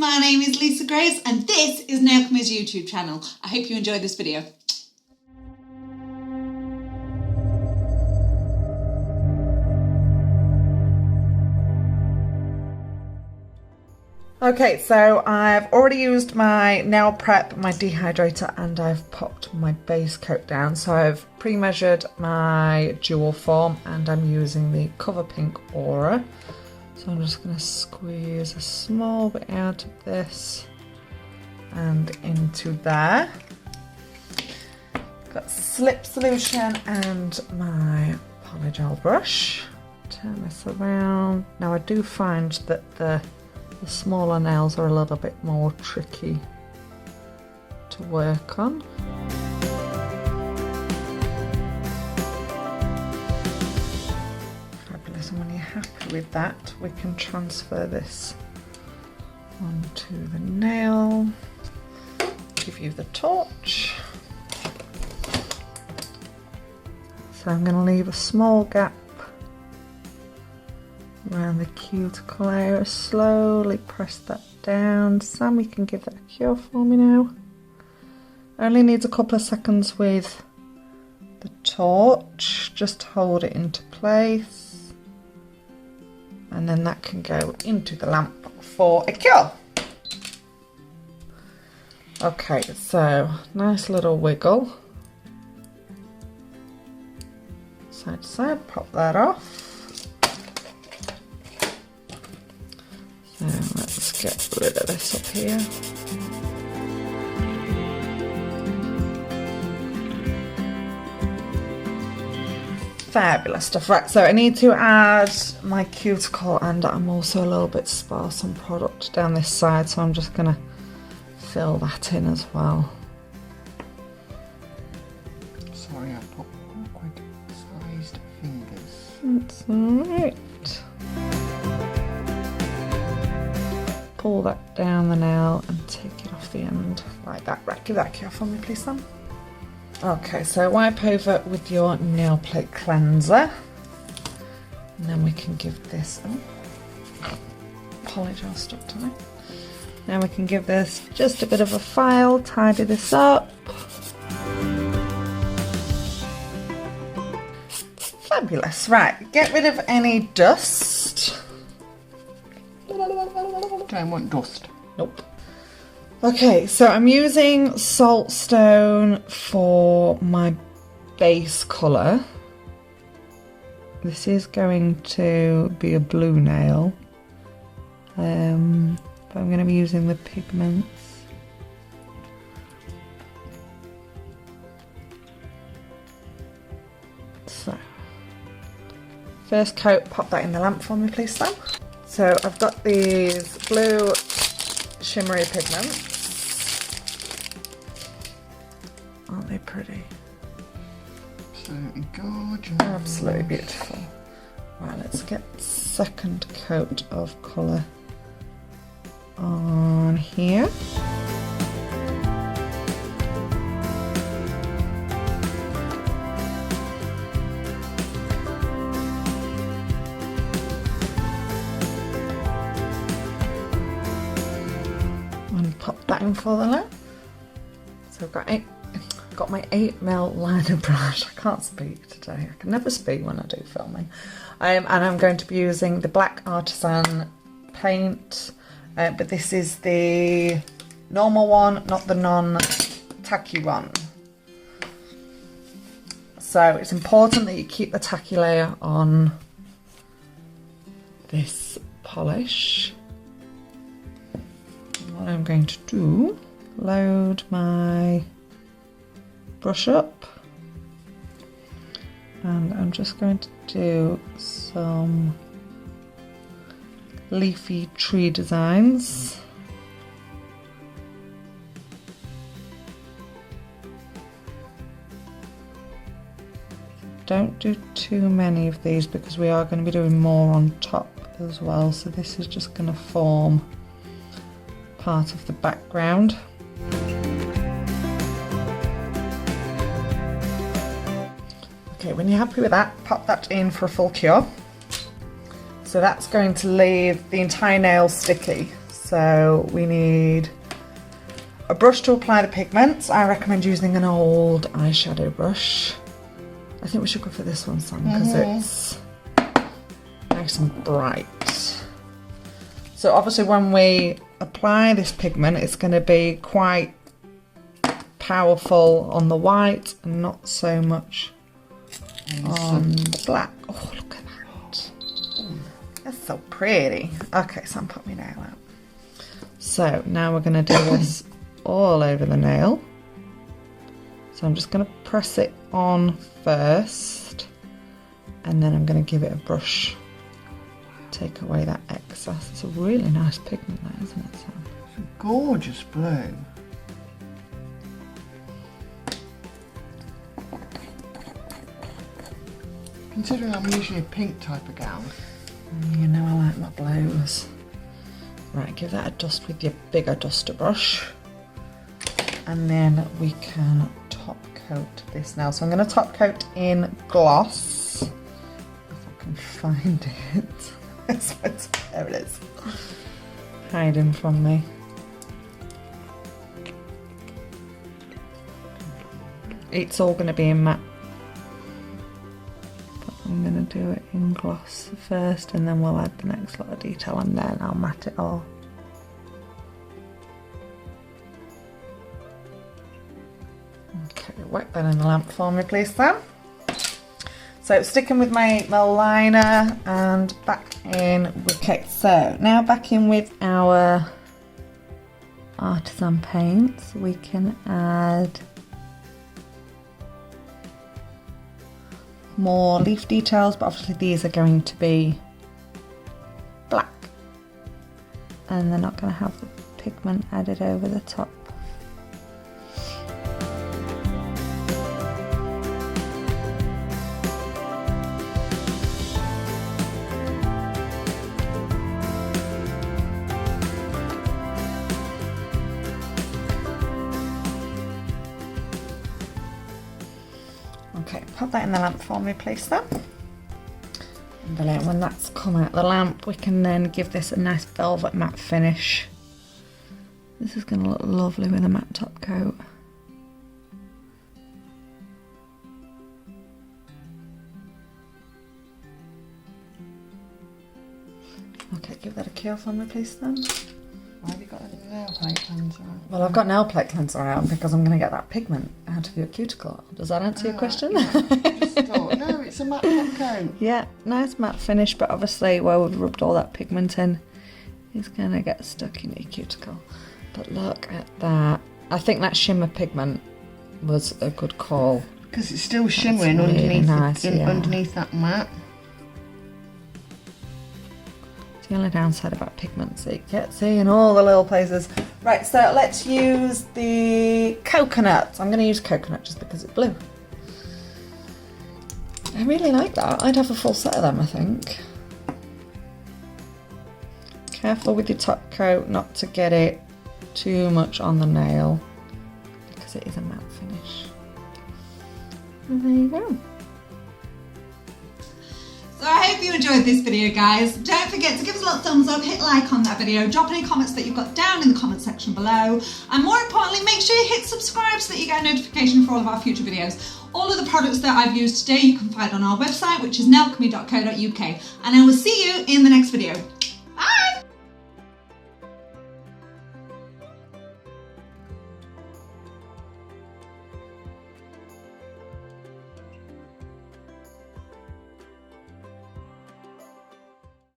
my name is Lisa Grace and this is Nailchemy's YouTube channel. I hope you enjoyed this video. Okay, so I've already used my nail prep, my dehydrator, and I've popped my base coat down. So I've pre-measured my jewel form and I'm using the Cover Pink Aura. So I'm just going to squeeze a small bit out of this and into there. Got slip solution and my polygel brush. Turn this around. Now I do find that the smaller nails are a little bit more tricky to work on. Fabulous, and when you're happy with that, we can transfer this onto the nail. Give you the torch. So I'm going to leave a small gap around the cuticle area, slowly press that down. Sam, you can give that a cure for me now. Only needs a couple of seconds with the torch, just hold it into place and then that can go into the lamp for a cure. Okay, so nice little wiggle, side to side, pop that off. So let's get rid of this up here. Fabulous stuff. Right, so I need to add my cuticle and I'm also a little bit sparse on product down this side, so I'm just going to fill that in as well. Sorry, I've got awkward sized fingers. That's alright. Pull that down the nail and take it off the end like that. Right, give that a cure for me please, Sam. Okay, so wipe over with your nail plate cleanser and then we can give this, polygel stuck to it. Now we can give this just a bit of a file, tidy this up. Fabulous. Right, get rid of any dust. Don't want dust. Nope. Okay, so I'm using Saltstone for my base colour. This is going to be a blue nail, but I'm going to be using the pigments. So, first coat, pop that in the lamp for me please, Sam. So I've got these blue shimmery pigments. Aren't they pretty? Absolutely gorgeous. Absolutely beautiful. Right, let's get second coat of colour on here. Pop that in for the lamp. So I've got my 8mm liner brush. I can't speak today. I can never speak when I do filming. And I'm going to be using the black artisan paint, but this is the normal one, not the non-tacky one. So it's important that you keep the tacky layer on this polish. What I'm going to do, load my brush up and I'm just going to do some leafy tree designs. Don't do too many of these because we are going to be doing more on top as well, so this is just going to form part of the background. Okay, when you're happy with that, pop that in for a full cure. So that's going to leave the entire nail sticky. So we need a brush to apply the pigments. I recommend using an old eyeshadow brush. I think we should go for this one, Sam, because it's nice and bright. So obviously when we apply this pigment, it's going to be quite powerful on the white and not so much on the black. Oh, look at that. That's so pretty. Okay, Sam, put my nail out. So now we're going to do this all over the nail. So I'm just going to press it on first, and then I'm going to give it a brush. Take away that excess. It's a really nice pigment, that, isn't it, Sam? It's a gorgeous blue. Considering I'm usually a pink type of gal. You know I like my blues. Right, give that a dust with your bigger duster brush. And then we can top coat this now. So I'm going to top coat in gloss. If I can find it. There it is. Hiding from me. It's all going to be in matte. But I'm going to do it in gloss first, and then we'll add the next lot of detail, and then I'll matte it all. Okay, whack that in the lamp for me, please, Sam. So sticking with my liner and back in with, okay, so now back in with our artisan paints, we can add more leaf details, but obviously these are going to be black and they're not going to have the pigment added over the top. Okay, pop that in the lamp for me, please, then. Brilliant. When that's come out the lamp, we can then give this a nice velvet matte finish. This is going to look lovely with a matte top coat. Okay, give that a cure for me, please, then. Why have you got a nail plate cleanser on? Well, I've got nail plate cleanser out because I'm going to get that pigment out of your cuticle. Does that answer your question? Yeah. I just thought, no, it's a matte top coat. Yeah, nice matte finish, but obviously where we've rubbed all that pigment in, it's going to get stuck in your cuticle. But look at that. I think that shimmer pigment was a good call. Because it's still shimmering really underneath, nice, underneath that matte. The only downside about pigments that you can't see in all the little places. Right, so let's use the coconut. I'm going to use coconut just because it's blue. I really like that. I'd have a full set of them, I think. Careful with your top coat not to get it too much on the nail because it is a matte finish. And there you go. So I hope you enjoyed this video, guys. Don't forget to give us a little thumbs up, hit like on that video, drop any comments that you've got down in the comment section below, and more importantly, make sure you hit subscribe so that you get a notification for all of our future videos. All of the products that I've used today you can find on our website, which is nailchemy.co.uk, and I will see you in the next video.